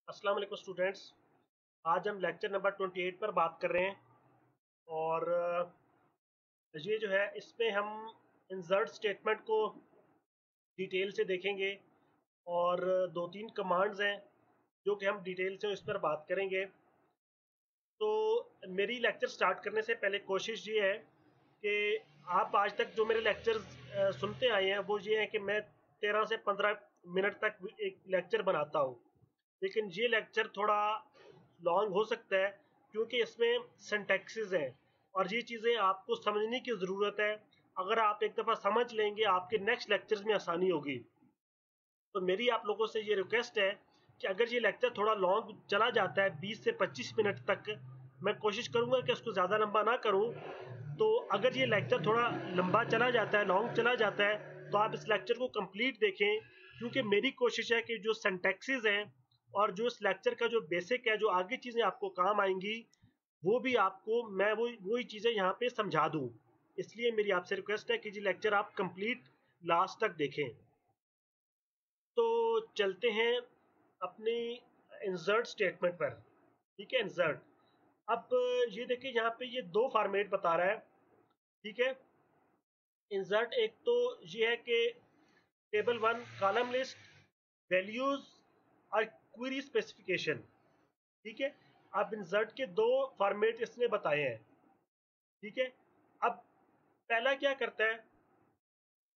अस्सलाम वालेकुम स्टूडेंट्स। आज हम लेक्चर नंबर 28 पर बात कर रहे हैं और ये जो है इसमें हम इंसर्ट स्टेटमेंट को डिटेल से देखेंगे और दो तीन कमांड्स हैं जो कि हम डिटेल से इस पर बात करेंगे। तो मेरी लेक्चर स्टार्ट करने से पहले कोशिश ये है कि आप आज तक जो मेरे लेक्चर्स सुनते आए हैं वो ये है कि मैं 13 से 15 मिनट तक एक लेक्चर बनाता हूँ, लेकिन ये लेक्चर थोड़ा लॉन्ग हो सकता है क्योंकि इसमें सिंटैक्सेस हैं और ये चीज़ें आपको समझने की ज़रूरत है। अगर आप एक दफ़ा समझ लेंगे आपके नेक्स्ट लेक्चर्स में आसानी होगी। तो मेरी आप लोगों से ये रिक्वेस्ट है कि अगर ये लेक्चर थोड़ा लॉन्ग चला जाता है 20 से 25 मिनट तक, मैं कोशिश करूँगा कि उसको ज़्यादा लंबा ना करूँ। तो अगर ये लेक्चर थोड़ा लंबा चला जाता है, लॉन्ग चला जाता है, तो आप इस लेक्चर को कंप्लीट देखें क्योंकि मेरी कोशिश है कि जो सिंटैक्सेस हैं और जो इस लेक्चर का जो बेसिक है, जो आगे चीज़ें आपको काम आएंगी, वो भी आपको मैं वही चीज़ें यहाँ पे समझा दूँ। इसलिए मेरी आपसे रिक्वेस्ट है कि ये लेक्चर आप कंप्लीट लास्ट तक देखें। तो चलते हैं अपनी इंसर्ट स्टेटमेंट पर। ठीक है, इंसर्ट। अब ये देखिए यहाँ पे ये दो फॉर्मेट बता रहा है। ठीक है, इंसर्ट एक तो ये है कि table one column list, values और क्वेरी स्पेसिफिकेशन। ठीक है, अब इंसर्ट के दो फॉर्मेट इसने बताए हैं। ठीक है, अब पहला क्या करता है?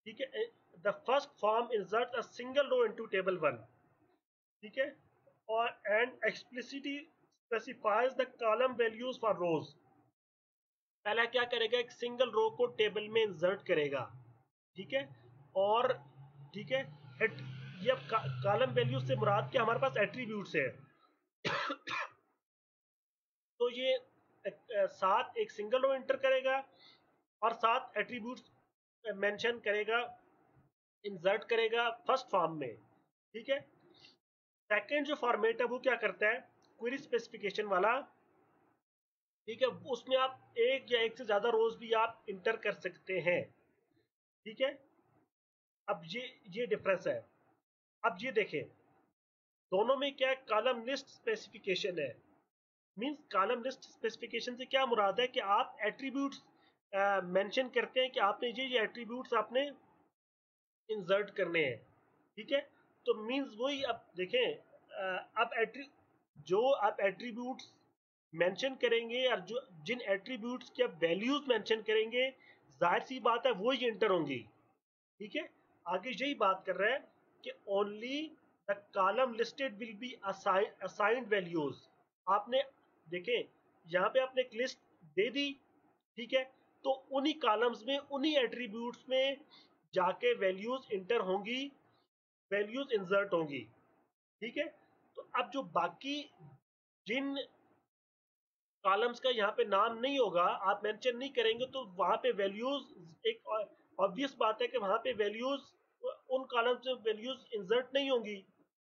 ठीक है, the first form insert a single row into table one. ठीक है, और and explicitly specifies the column values for rows. पहला क्या करेगा, एक सिंगल रो को टेबल में इंसर्ट करेगा। ठीक है, और ठीक है, ये कॉलम वैल्यू से मुराद क्या, हमारे पास एट्रीब्यूट्स है। तो ये साथ एक सिंगल रो इंटर करेगा और साथ एट्रीब्यूट्स मेंशन करेगा, इंसर्ट करेगा फर्स्ट फॉर्म में। ठीक है, सेकंड जो फॉर्मेट है वो क्या करता है, क्वेरी स्पेसिफिकेशन वाला। ठीक है, उसमें आप एक या एक से ज्यादा रोज भी आप इंटर कर सकते हैं। ठीक है, अब ये डिफरेंस है। अब ये देखें, दोनों में क्या कॉलम लिस्ट स्पेसिफिकेशन है। मींस कॉलम लिस्ट स्पेसिफिकेशन से क्या मुराद है कि आप एट्रीब्यूट्स मेंशन करते हैं कि आपने ये एट्रीब्यूट्स आपने इंसर्ट करने हैं। ठीक है, तो मींस वही, अब देखें अब जो आप एट्रीब्यूट्स मेंशन करेंगे और जो जिन एट्रीब्यूट्स की आप वैल्यूज मेंशन करेंगे, जाहिर सी बात है वो ही इंटर होंगी। ठीक है, आगे यही बात कर रहा है कि only the column listed will be assigned values. आपने देखें यहाँ पे आपने एक लिस्ट दे दी। ठीक है, तो उन्हीं कॉलम्स में उन्हीं एट्रीब्यूट्स में जाके वैल्यूज इंटर होंगी, वैल्यूज इंसर्ट होंगी। ठीक है, तो अब जो बाकी जिन कॉलम्स का यहाँ पे नाम नहीं होगा, आप मेंशन नहीं करेंगे, तो वहां पे वैल्यूज, एक ऑब्वियस बात है कि वहां पे वैल्यूज उन कॉलम्स में वैल्यूज इंसर्ट नहीं होंगी।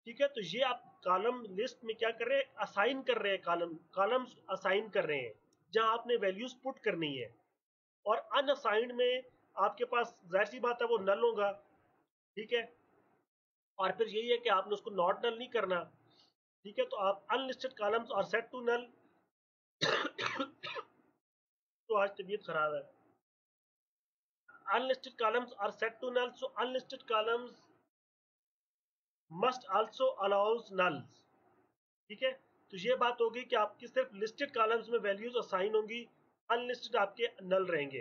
ठीक है, तो ये आप कॉलम लिस्ट में क्या कर रहे हैं, असाइन कर रहे हैं, कॉलम्स असाइन कर रहे हैं जहां आपने वैल्यूज पुट करनी है। और अनअसाइंड में आपके पास जाहिर सी बात है वो नल होगा। ठीक है, और फिर यही है कि आपने उसको नॉट नल नहीं करना। ठीक है, तो आप अनलिस्टेड कॉलम्स और सेट टू नल। तो आज तबीयत खराब है। Unlisted columns are set to null, so unlisted columns must also allows nulls। ठीक है, तो ये बात होगी कि आपकी सिर्फ लिस्टेड कॉलम्स में वैल्यूज असाइन होंगी, अनलिस्टेड आपके नल रहेंगे।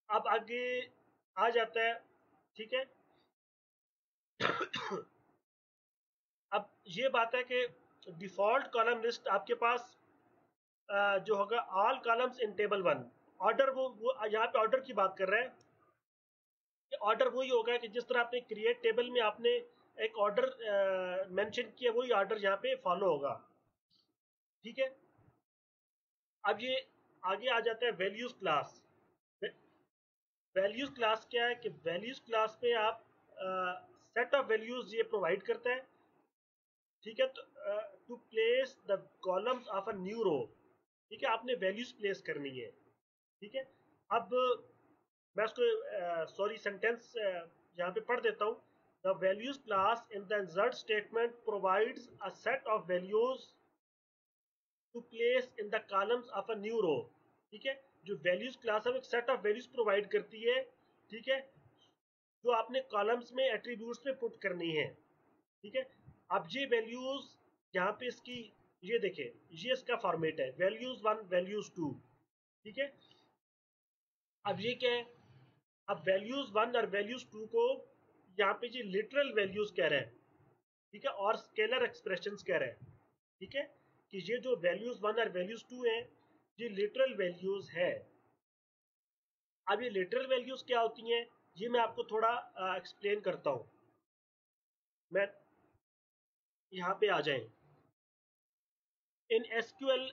अब आगे आ जाता है। ठीक है, अब ये बात है कि डिफॉल्ट कॉलम लिस्ट आपके पास जो होगा all columns in table one. Order वो यहाँ पे ऑर्डर की बात कर रहे हैं कि ऑर्डर वही होगा कि जिस तरह आपने क्रिएट टेबल में आपने एक ऑर्डर मेंशन किया, वही ऑर्डर यहाँ पे फॉलो होगा। ठीक है, अब ये आगे आ जाता है वैल्यूज क्लास। वैल्यूज क्लास क्या है कि वैल्यूज क्लास में आप सेट ऑफ वैल्यूज ये प्रोवाइड करता है। ठीक है, तो to place the columns of a new row. ठीक है, आपने वैल्यूज प्लेस करनी है। ठीक है, अब मैं उसको सॉरी सेंटेंस यहाँ पे पढ़ देता हूँ। The values class in the insert statement provides a set of values to place in the columns of a new row. ठीक है, जो values class है वो एक set of values provide करती है, ठीक है, जो आपने कॉलम्स में एट्रीब्यूट्स में पुट करनी है। ठीक है, अब ये वैल्यूज यहाँ पे इसकी ये देखें, ये इसका फॉर्मेट है वैल्यूज 1 वैल्यूज 2। ठीक है, अब ये क्या है, अब वैल्यूज 1 और वैल्यूज 2 को यहाँ पे ये लिटरल वैल्यूज कह रहे हैं। ठीक है, और स्केलर एक्सप्रेशंस कह रहे हैं। ठीक है, कि ये जो वैल्यूज 1 और वैल्यूज 2 है ये लिटरल वैल्यूज है। अब ये लिटरल वैल्यूज क्या होती हैं ये मैं आपको थोड़ा एक्सप्लेन करता हूँ। मैं यहाँ पे आ जाए, in SQL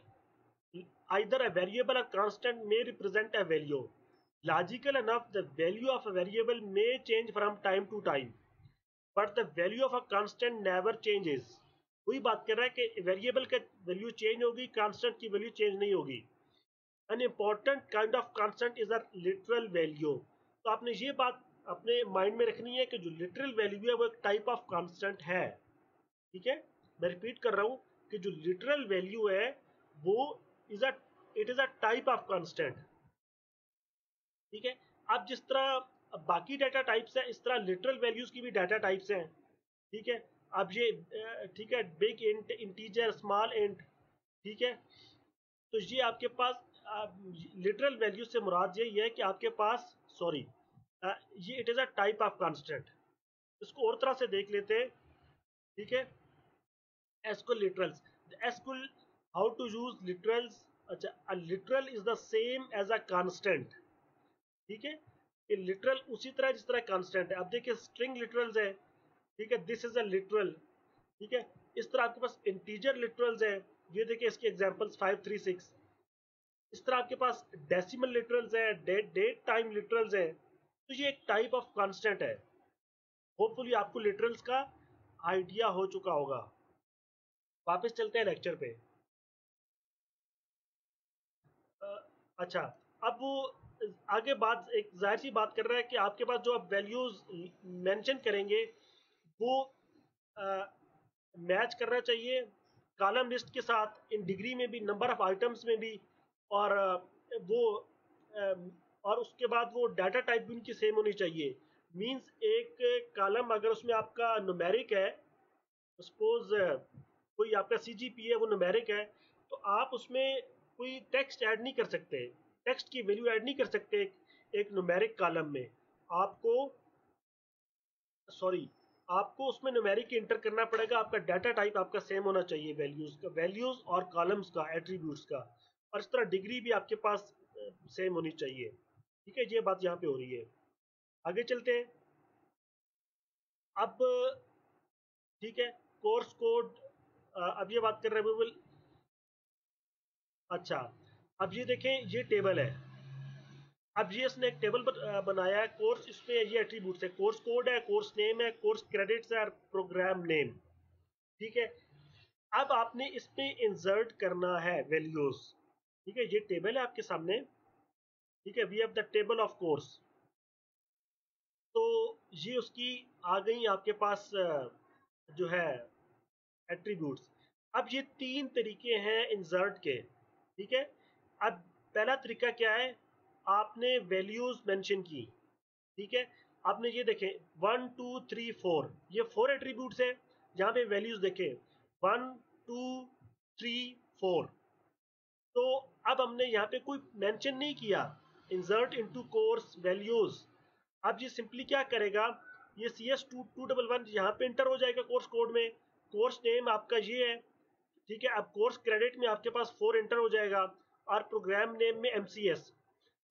either a variable or constant may represent a value. Logical enough, the value of a variable may change from time to time, but the value of a constant never changes. वही बात कर रहा है कि variable का value change होगी, constant की value change नहीं होगी। An important kind of constant is a literal value. तो आपने ये बात अपने माइंड में रखनी है कि जो लिटरल वैल्यू है वो एक टाइप ऑफ कांस्टेंट है। ठीक है, मैं रिपीट कर रहा हूं कि जो लिटरल वैल्यू है वो is a it is a type of constant. ठीक है, अब जिस तरह बाकी डाटा टाइप्स है इस तरह लिटरल वैल्यूज की भी डाटा टाइप्स हैं। ठीक है, अब ये ठीक है, big int, integer, small int. ठीक है, तो ये आपके पास लिटरल वैल्यू से मुराद यही है कि आपके पास सॉरी ये it is a type of constant. इसको और तरह से देख लेते हैं। ठीक है, SQL literals, SQL how to use literals. अच्छा, a literal is the same as a constant. ठीक है, ये लिटरल उसी तरह जिस तरह कांस्टेंट है। अब देखिए स्ट्रिंग लिटरल्स है। ठीक है, दिस इज अ लिटरल। ठीक है, इस तरह आपके पास इंटीजर लिटरल्स है। ये देखिए इसके एग्जांपल्स 5 3 6। इस तरह आपके पास डेसिमल लिटरल्स है, डेट टाइम लिटरल्स है। तो ये एक टाइप ऑफ कांस्टेंट है। होपफुली आपको लिटरल्स का आइडिया हो चुका होगा। वापस चलते हैं लेक्चर पे। अच्छा, अब वो आगे बात एक जाहिर सी बात कर रहा है कि आपके पास जो आप वैल्यूज मेंशन करेंगे वो मैच करना चाहिए कॉलम लिस्ट के साथ, इन डिग्री में भी, नंबर ऑफ आइटम्स में भी, और वो और उसके बाद वो डाटा टाइप भी उनकी सेम होनी चाहिए। मींस एक कॉलम अगर उसमें आपका न्यूमेरिक है, सपोज कोई आपका सीजीपी है वो न्यूमेरिक है, तो आप उसमें कोई टेक्स्ट ऐड नहीं कर सकते, टेक्स्ट की वैल्यू ऐड नहीं कर सकते एक न्यूमेरिक कॉलम में। आपको सॉरी आपको उसमें न्यूमेरिक इंटर करना पड़ेगा। आपका डाटा टाइप आपका सेम होना चाहिए, वैल्यूज का, वैल्यूज और कॉलम्स का, एट्रीब्यूट्स का, और इस तरह डिग्री भी आपके पास सेम होनी चाहिए। ठीक है, ये बात यहाँ पे हो रही है। आगे चलते हैं। अब ठीक है, कोर्स कोड, अब ये बात कर रहे हैं we will। अच्छा, अब ये देखें ये टेबल है। अब ये इसने एक टेबल बनाया है कोर्स, इसमें ये एट्रीब्यूट्स है, कोर्स कोड है, कोर्स नेम है, कोर्स क्रेडिट्स है और प्रोग्राम नेम। ठीक है, अब आपने इसमें इंसर्ट करना है वैल्यूज। ठीक है, ये टेबल है आपके सामने। ठीक है, we have the table of course. तो ये उसकी आ गई आपके पास जो है एट्रीब्यूट्स। अब ये तीन तरीके हैं इंसर्ट के। ठीक है, अब पहला तरीका क्या है, आपने वैल्यूज मेंशन की। ठीक है, आपने ये देखें 1 2 3 4, ये 4 एट्रीब्यूट्स हैं। यहाँ पे वैल्यूज देखें 1 2 3 4। तो अब हमने यहाँ पे कोई मेंशन नहीं किया इंसर्ट इनटू कोर्स वैल्यूज। अब ये सिंपली क्या करेगा, ये CS2211 यहाँ पे इंटर हो जाएगा कोर्स कोड में। कोर्स नेम आपका ये है। ठीक है, अब कोर्स क्रेडिट में आपके पास 4 इंटर हो जाएगा, और प्रोग्राम नेम में MCS।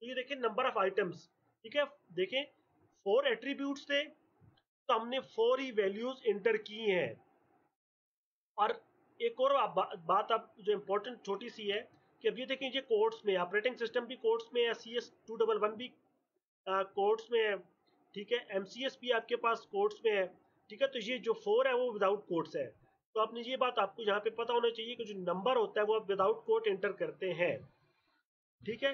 तो ये देखिए नंबर ऑफ आइटम्स। ठीक है, देखें 4 एट्रीब्यूट्स थे, तो हमने 4 ही वैल्यूज इंटर की हैं। और एक और बात अब जो इम्पोर्टेंट छोटी सी है कि अब ये देखें ये कोड्स में, ऑपरेटिंग सिस्टम भी कोड्स में है, CS211 भी कोड्स में है। ठीक है, MCS भी आपके पास कोड्स में है। ठीक है, तो ये जो 4 है वो विदाउट कोड्स है। तो आपने ये बात आपको यहाँ पे पता होना चाहिए कि जो नंबर होता है वो आप विदाउट कोड एंटर करते हैं। ठीक है,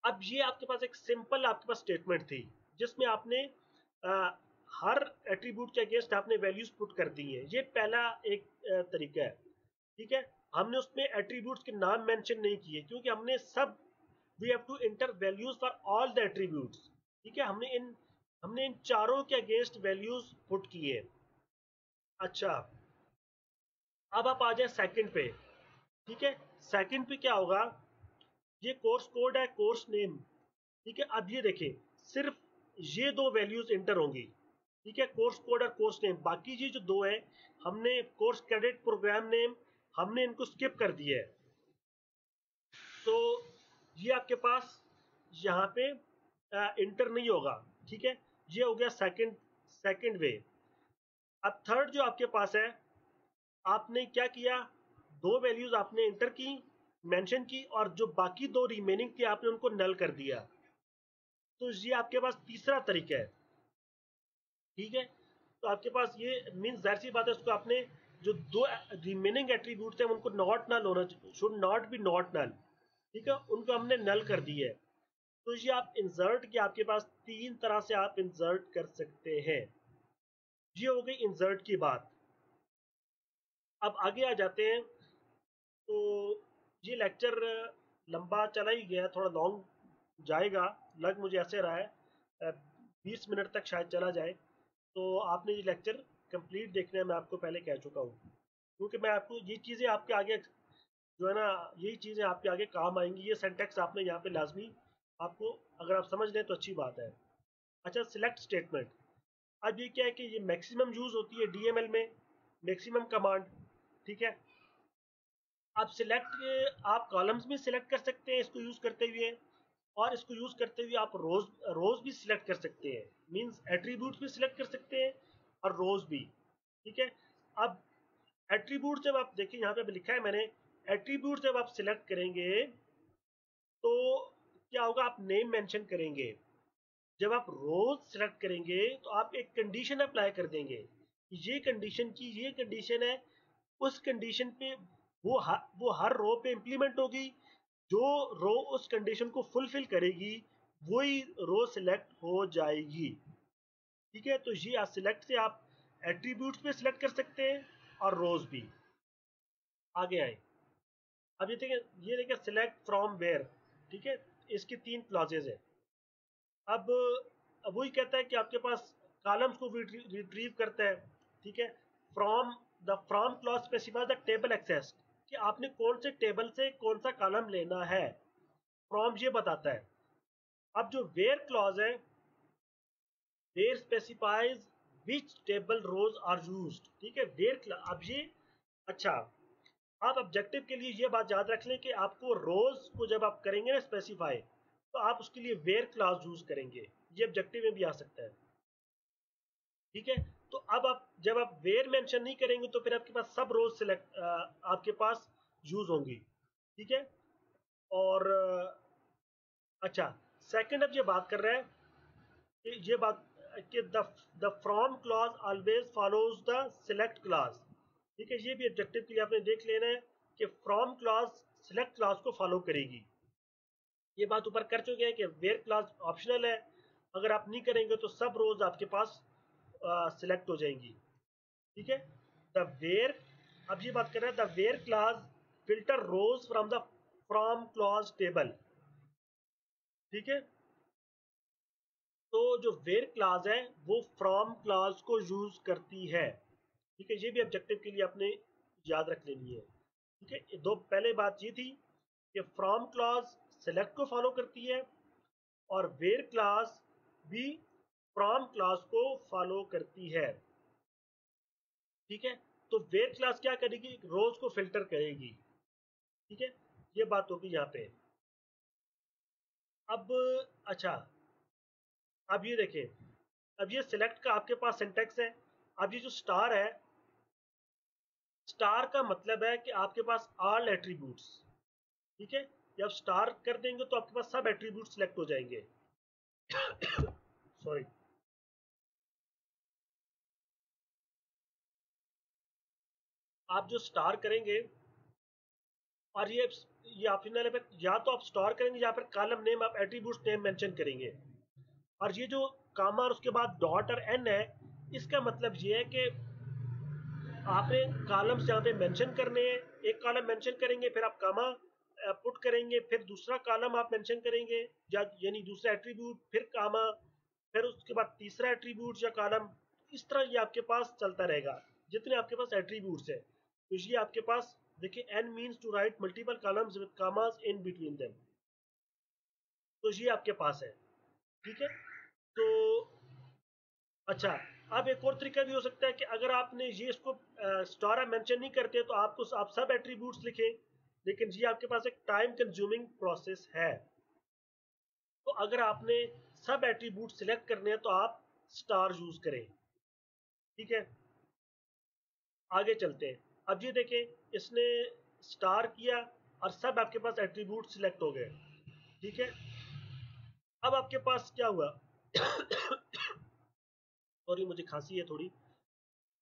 अब ये आपके पास एक सिंपल आपके पास स्टेटमेंट थी जिसमें आपने हर एट्रीब्यूट के अगेंस्ट आपने वैल्यूज पुट कर दी है। ये पहला एक तरीका है, ठीक है। हमने उसमें एट्रीब्यूट्स के नाम मेंशन नहीं किए क्योंकि हमने सब we have to enter values for all the attributes, ठीक है। हमने इन चारों के अगेंस्ट वैल्यूज पुट किए। अच्छा, अब आप आ जाए सेकंड पे, ठीक है। सेकंड पे क्या होगा, ये कोर्स कोड है, कोर्स नेम, ठीक है। अब ये देखिए, सिर्फ ये दो वैल्यूज इंटर होंगी, ठीक है, कोर्स कोड और कोर्स नेम। बाकी ये जो दो है, हमने कोर्स क्रेडिट प्रोग्राम नेम हमने इनको स्किप कर दिया है। तो ये आपके पास यहाँ पे इंटर नहीं होगा, ठीक है। ये हो गया सेकंड वे। अब थर्ड जो आपके पास है, आपने क्या किया, दो वैल्यूज आपने इंटर की, मेंशन की, और जो बाकी दो रिमेनिंग थी आपने उनको नल कर दिया। तो ये आपके पास तीसरा तरीका है, ठीक है। तो आपके पास ये मीन्स जाहिर सी बात है, उसको आपने जो दो रिमेनिंग एट्रीब्यूट्स हैं उनको नॉट नल होना चाहिए, should not be not null, ठीक है, उनको हमने नल कर दी है। तो ये आप इंसर्ट की आपके पास तीन तरह से आप इंसर्ट कर सकते हैं। ये हो गई इंसर्ट की बात। अब आगे आ जाते हैं। तो ये लेक्चर लंबा चला ही गया, थोड़ा लॉन्ग जाएगा, लग मुझे ऐसे रहा है 20 मिनट तक शायद चला जाए। तो आपने ये लेक्चर कंप्लीट देखना है, मैं आपको पहले कह चुका हूँ, क्योंकि मैं आपको ये चीज़ें आपके आगे जो है ना, यही चीज़ें आपके आगे काम आएंगी। ये सेंटेक्स आपने यहाँ पे लाजमी आपको अगर आप समझ लें तो अच्छी बात है। अच्छा, सिलेक्ट स्टेटमेंट। अब ये क्या है कि ये मैक्सिमम यूज़ होती है डीएमएल में, मैक्सिमम कमांड, ठीक है। आप सिलेक्ट आप कॉलम्स भी सिलेक्ट कर सकते हैं इसको यूज़ करते हुए, और इसको यूज़ करते हुए आप रोज भी सिलेक्ट कर सकते हैं, मींस एट्रीब्यूट्स भी सिलेक्ट कर सकते हैं और रोज भी, ठीक है। अब एट्रीब्यूट जब आप देखिए, यहाँ पे लिखा है मैंने, एट्रीब्यूट जब आप सिलेक्ट करेंगे तो क्या होगा, आप नेम मेंशन करेंगे। जब आप रोज सेलेक्ट करेंगे तो आप एक कंडीशन अप्लाई कर देंगे, ये कंडीशन की ये कंडीशन है, उस कंडीशन पे वो हर रो पे इंप्लीमेंट होगी। जो रो उस कंडीशन को फुलफिल करेगी वही रो सिलेक्ट हो जाएगी, ठीक है। तो ये सिलेक्ट से आप एट्रीब्यूट्स पे सिलेक्ट कर सकते हैं और रोज भी। आगे आए, अब ये देखिए सिलेक्ट फ्रॉम वेयर, ठीक है। इसकी तीन क्लॉजेज है। अब वही कहता है कि आपके पास कॉलम्स को रिट्रीव करता है, ठीक है। From the from clause specify the table access, कि आपने कौन से टेबल से कौन सा कॉलम लेना है, फ्रॉम ये बताता है। अब जो वेयर क्लॉज है, where specifies which table rows are used, ठीक है, वेयर। अब ये अच्छा, आप ऑब्जेक्टिव के लिए ये बात याद रख लें कि आपको रोज को जब आप करेंगे ना स्पेसिफाई, तो आप उसके लिए वेयर क्लॉज यूज करेंगे। ये ऑब्जेक्टिव में भी आ सकता है, ठीक है। तो अब आप जब आप वेयर मेंशन नहीं करेंगे तो फिर आपके पास सब रोज सिलेक्ट आपके पास यूज होंगी, ठीक है। और अच्छा, सेकंड अब ये बात कर रहा है कि ये बात कि the from clause always follows the select clause, ठीक है। ये भी ऑब्जेक्टिव के लिए आपने देख लेना है कि फ्रॉम क्लॉज सिलेक्ट क्लॉज को फॉलो करेगी। ये बात ऊपर कर चुके हैं कि वेयर क्लॉज ऑप्शनल है, अगर आप नहीं करेंगे तो सब रोज आपके पास सिलेक्ट हो जाएंगी, ठीक है। द वेयर, अब ये बात कर रहे हैं, the where clause filter rows from the from clause table, ठीक है। तो जो वेयर क्लास है वो फ्रॉम क्लास को यूज करती है, ठीक है। ये भी ऑब्जेक्टिव के लिए आपने याद रख लेनी है, ठीक है। दो पहले बात ये थी कि फ्रॉम क्लास सेलेक्ट को फॉलो करती है और वेयर क्लास भी फ्रॉम क्लास को फॉलो करती है, ठीक है। तो वेयर क्लास क्या करेगी, रोज को फिल्टर करेगी, ठीक है। ये बात होगी यहाँ पे। अब अच्छा, अब ये देखें, अब ये सिलेक्ट का आपके पास सिंटेक्स है। अब ये जो स्टार है, स्टार का मतलब है कि आपके पास ऑल एट्रीब्यूट्स, ठीक है। जब स्टार कर देंगे तो आपके पास सब एट्रीब्यूट सिलेक्ट हो जाएंगे। सॉरी, आप जो स्टार करेंगे, और ये ऑप्शनल है, या तो आप स्टार करेंगे या फिर कॉलम नेम आप एट्रीब्यूट नेम मेंशन करेंगे। और ये जो कामा और उसके बाद डॉट और एन है, इसका मतलब ये है कि आपने कॉलम्स यहाँ पे मेंशन करने हैं, एक कॉलम मेंशन करेंगे, फिर आप कामा पुट करेंगे, फिर दूसरा कॉलम आप मेंशन करेंगे, यानी दूसरा एट्रीब्यूट, फिर कामा, फिर उसके बाद तीसरा एट्रीब्यूट या कॉलम। इस तरह ये आपके पास चलता रहेगा जितने आपके पास एट्रीब्यूट्स है। तो ये आपके पास देखिए, an means to write multiple columns with commas in between them. तो ये आपके पास है, ठीक है। तो अच्छा, अब एक और तरीका भी हो सकता है कि अगर आपने ये इसको स्टार मेंशन नहीं करते तो आप सब एट्रीब्यूट्स लिखें, लेकिन ये आपके पास एक टाइम कंज्यूमिंग प्रोसेस है। तो अगर आपने सब एट्रीब्यूट सिलेक्ट करने हैं तो आप स्टार यूज करें, ठीक है। आगे चलते हैं। अब ये देखें, इसने स्टार किया और सब आपके पास एट्रीब्यूट सिलेक्ट हो गए, ठीक है। अब आपके पास क्या हुआ सॉरी, मुझे खांसी है थोड़ी।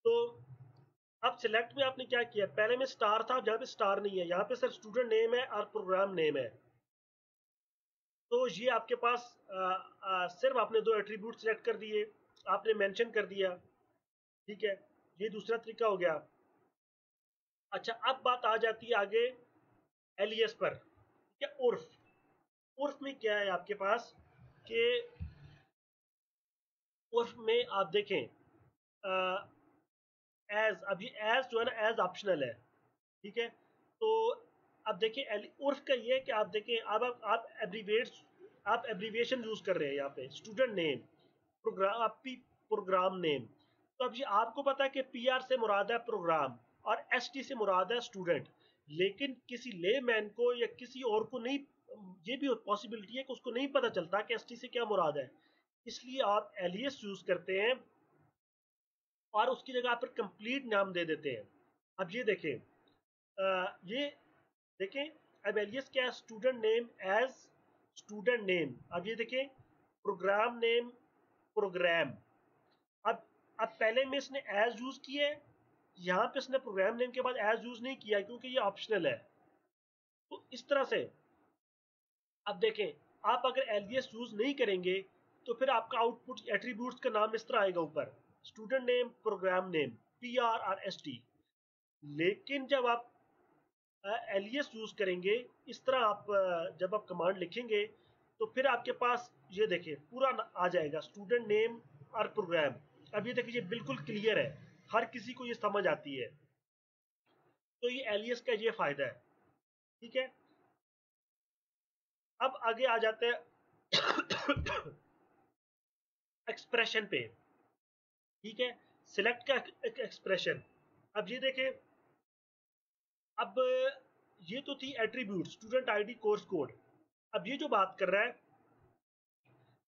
तो अब सिलेक्ट में आपने क्या किया, पहले में स्टार था, अब यहाँ पे स्टार नहीं है, यहाँ पे सिर्फ स्टूडेंट नेम है और प्रोग्राम नेम है। तो ये आपके पास सिर्फ आपने दो एट्रीब्यूट सिलेक्ट कर दिए, आपने मेंशन कर दिया, ठीक है। ये दूसरा तरीका हो गया। अच्छा, अब बात आ जाती है आगे एलियस पर, ठीक है। उर्फ, उर्फ में क्या है आपके पास कि उर्फ में आप देखें, एज, अभी एज जो है ना, एज ऑप्शनल है, ठीक है। तो अब देखिए, उर्फ का ये है कि आप देखें, अब आप एब्रीविएशन यूज कर रहे हैं यहाँ पे, student name, program, program name. तो अब ये आपको पता है कि पी आर से मुराद है प्रोग्राम और एस टी से मुराद है स्टूडेंट, लेकिन किसी लेमैन को या किसी और को नहीं, ये भी पॉसिबिलिटी है कि उसको नहीं पता चलता कि एस टी से क्या मुराद है। इसलिए आप एलियस यूज करते हैं और उसकी जगह आप कंप्लीट नाम दे देते हैं। अब ये देखें, ये देखें, अब एलियस क्या है, student name as student name. अब ये देखें, प्रोग्राम नेम प्रोग्राम। अब अब पहले में इसने एज यूज किया है, यहाँ पे इसने प्रोग्राम नेम के बाद एज यूज नहीं किया क्योंकि ये ऑप्शनल है। तो इस तरह से अब देखें, आप अगर एलियस यूज नहीं करेंगे तो फिर आपका आउटपुट एट्रीब्यूट्स का नाम इस तरह आएगा ऊपर, student name program name P R R S T. लेकिन जब आप एलियस यूज करेंगे, इस तरह आप जब आप कमांड लिखेंगे तो फिर आपके पास ये देखिए पूरा आ जाएगा, स्टूडेंट नेम और प्रोग्राम। अब ये देखिए, ये बिल्कुल क्लियर है, हर किसी को ये समझ आती है। तो ये एलियस का ये फायदा है, ठीक है। अब आगे आ जाते हैं एक्सप्रेशन पे, ठीक है। सिलेक्ट का एक्सप्रेशन। अब ये देखें, अब ये तो थी attribute, student ID course code. अब ये जो बात कर रहा है,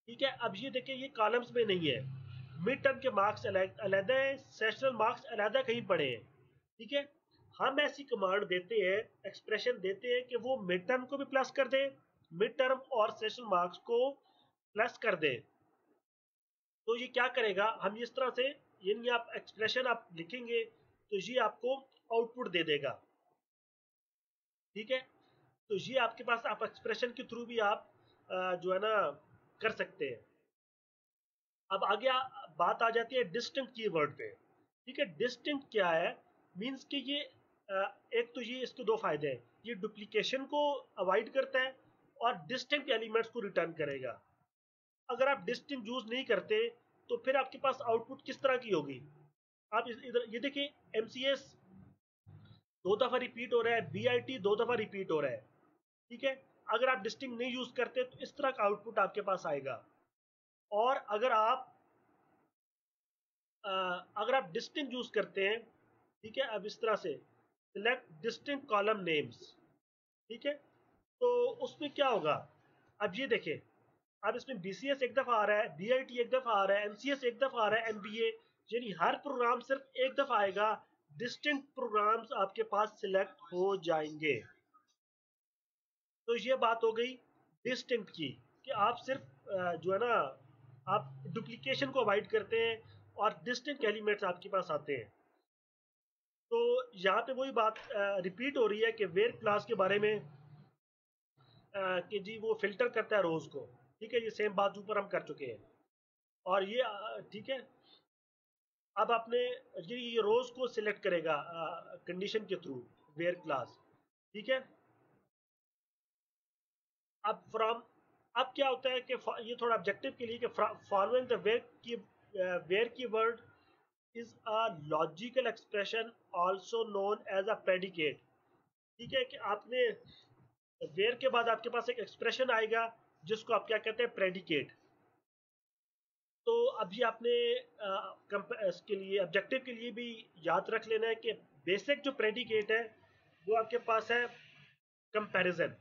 ठीक है, अब ये देखिए, ये कॉलम्स में नहीं है, मिड टर्म के मार्क्स अलग है, सेशनल मार्क्स अलग कहीं पड़े हैं, ठीक है। हम ऐसी कमांड देते हैं, एक्सप्रेशन देते हैं कि वो मिड टर्म को भी प्लस कर दे, मिड टर्म और सेशनल मार्क्स को प्लस कर दे। तो ये क्या करेगा, हम इस तरह से, यानी आप एक्सप्रेशन आप लिखेंगे तो ये आपको आउटपुट दे देगा, ठीक है। तो ये आपके पास, आप एक्सप्रेशन के थ्रू भी आप जो है ना कर सकते हैं। अब आगे बात आ जाती है डिस्टिंक्ट कीवर्ड पे, ठीक है। डिस्टिंक्ट क्या है, मींस कि ये एक तो ये इसके दो फायदे हैं, ये डुप्लीकेशन को अवॉइड करता है और डिस्टिंक्ट एलिमेंट्स को रिटर्न करेगा। अगर आप डिस्टिंक्ट यूज नहीं करते तो फिर आपके पास आउटपुट किस तरह की होगी। आप इधर ये देखिए, एमसीएस दो दफा रिपीट हो रहा है, बीआईटी दो दफा रिपीट हो रहा है, ठीक है। अगर आप डिस्टिंक्ट नहीं यूज करते तो इस तरह का आउटपुट आपके पास आएगा। और अगर आप डिस्टिंक्ट यूज करते हैं, ठीक है, अब इस तरह से सिलेक्ट डिस्टिंक्ट कॉलम नेम्स, ठीक है। तो उसमें क्या होगा, अब ये देखें, अब इसमें बीसीएस एक दफा आ रहा है, बीआईटी एक दफा आ रहा है, एमसीएस एक दफा आ रहा है, एमबीए, यानी हर प्रोग्राम सिर्फ एक दफा आएगा। डिस्टिंक्ट प्रोग्राम्स आपके पास सिलेक्ट हो जाएंगे। तो ये बात हो गई डिस्टिंक्ट की, कि आप सिर्फ जो है ना, आप डुप्लीकेशन को अवॉइड करते हैं और डिस्टिंक्ट एलिमेंट्स आपके पास आते हैं। तो यहाँ पे वही बात रिपीट हो रही है कि वेयर क्लास के बारे में, कि जी वो फिल्टर करता है रोज को, ठीक है। ये सेम बात ऊपर हम कर चुके हैं। और ये ठीक है, अब आपने ये रोज को सिलेक्ट करेगा कंडीशन के थ्रू वेयर क्लास, ठीक है। अब फ्रॉम, अब क्या होता है कि ये थोड़ा ऑब्जेक्टिव के लिए कि following the where key word is a logical expression also known as a predicate, ठीक है। कि आपने वेयर के बाद आपके पास एक एक्सप्रेशन आएगा जिसको आप क्या कहते हैं, प्रेडिकेट। तो अभी आपने इसके लिए ऑब्जेक्टिव के लिए भी याद रख लेना है कि बेसिक जो प्रेडिकेट है वो आपके पास है कंपैरिजन।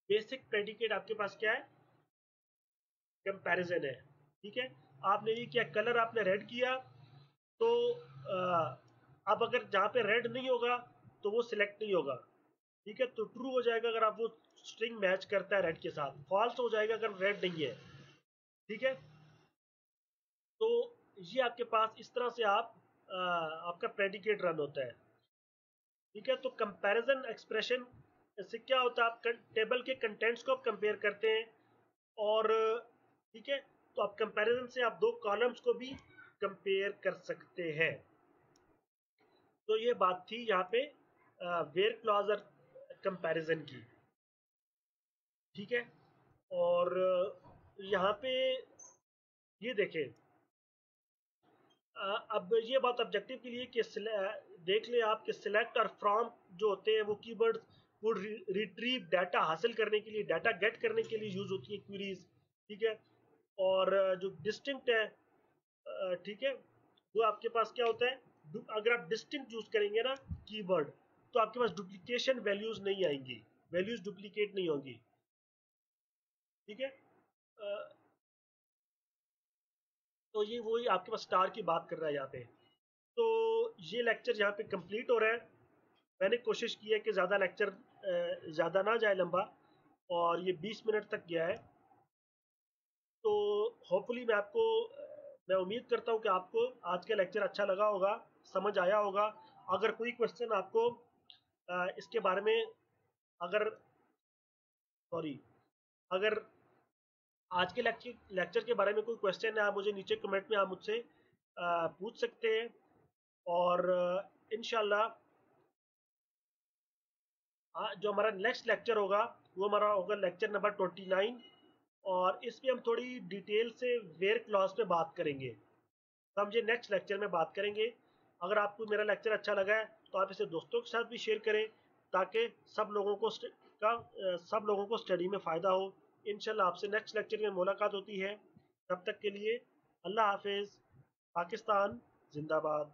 बेसिक प्रेडिकेट आपके पास क्या है, कंपैरिजन है, ठीक है। आपने ये किया, कलर आपने रेड किया, तो अब अगर जहाँ पे रेड नहीं होगा तो वो सिलेक्ट नहीं होगा, ठीक है। तो ट्रू हो जाएगा अगर आप वो स्ट्रिंग मैच करता है रेड के साथ, फॉल्स हो जाएगा अगर रेड नहीं है, ठीक है। तो ये आपके पास इस तरह से आपका प्रेडिकेट रन होता है, ठीक है। तो कंपैरिजन एक्सप्रेशन से क्या होता है, आप टेबल के कंटेंट्स को आप कंपेयर करते हैं, और ठीक है, तो आप कंपैरिजन से आप दो कॉलम्स को भी कंपेयर कर सकते हैं। तो ये बात थी यहाँ पे वेयर क्लॉज और कंपैरिजन की, ठीक है। और यहाँ पे ये देखें, अब ये बात ऑब्जेक्टिव के लिए कि देख लें आप कि सिलेक्ट और फ्रॉम जो होते हैं वो कीवर्ड वो रिट्रीव डाटा हासिल करने के लिए, डाटा गेट करने के लिए यूज होती है क्वेरीज, ठीक है। और जो डिस्टिंक्ट है, ठीक है, वो आपके पास क्या होता है, अगर आप डिस्टिंक्ट यूज करेंगे ना कीवर्ड, तो आपके पास डुप्लीकेशन वैल्यूज नहीं आएंगी, वैल्यूज डुप्लीकेट नहीं होंगी, ठीक है। तो ये वही आपके पास स्टार की बात कर रहा है यहाँ पे। तो ये लेक्चर यहाँ पे कंप्लीट हो रहा है। मैंने कोशिश की है कि ज़्यादा लेक्चर ज़्यादा ना जाए लंबा, और ये 20 मिनट तक गया है। तो होपफुली मैं उम्मीद करता हूँ कि आपको आज का लेक्चर अच्छा लगा होगा, समझ आया होगा। अगर कोई क्वेश्चन आपको इसके बारे में, अगर सॉरी, अगर आज के लेक्चर के बारे में कोई क्वेश्चन है, आप मुझे नीचे कमेंट में आप मुझसे पूछ सकते हैं। और इंशाल्लाह जो हमारा नेक्स्ट लेक्चर होगा वो हमारा होगा लेक्चर नंबर 29, और इसमें हम थोड़ी डिटेल से वेयर क्लॉज पे बात करेंगे। तो हम ये नेक्स्ट लेक्चर में बात करेंगे। अगर आपको मेरा लेक्चर अच्छा लगा है तो आप इसे दोस्तों के साथ भी शेयर करें, ताकि सब लोगों को स्टडी में फ़ायदा हो। इंशाल्लाह आपसे नेक्स्ट लेक्चर में मुलाकात होती है। तब तक के लिए अल्लाह हाफिज़। पाकिस्तान जिंदाबाद।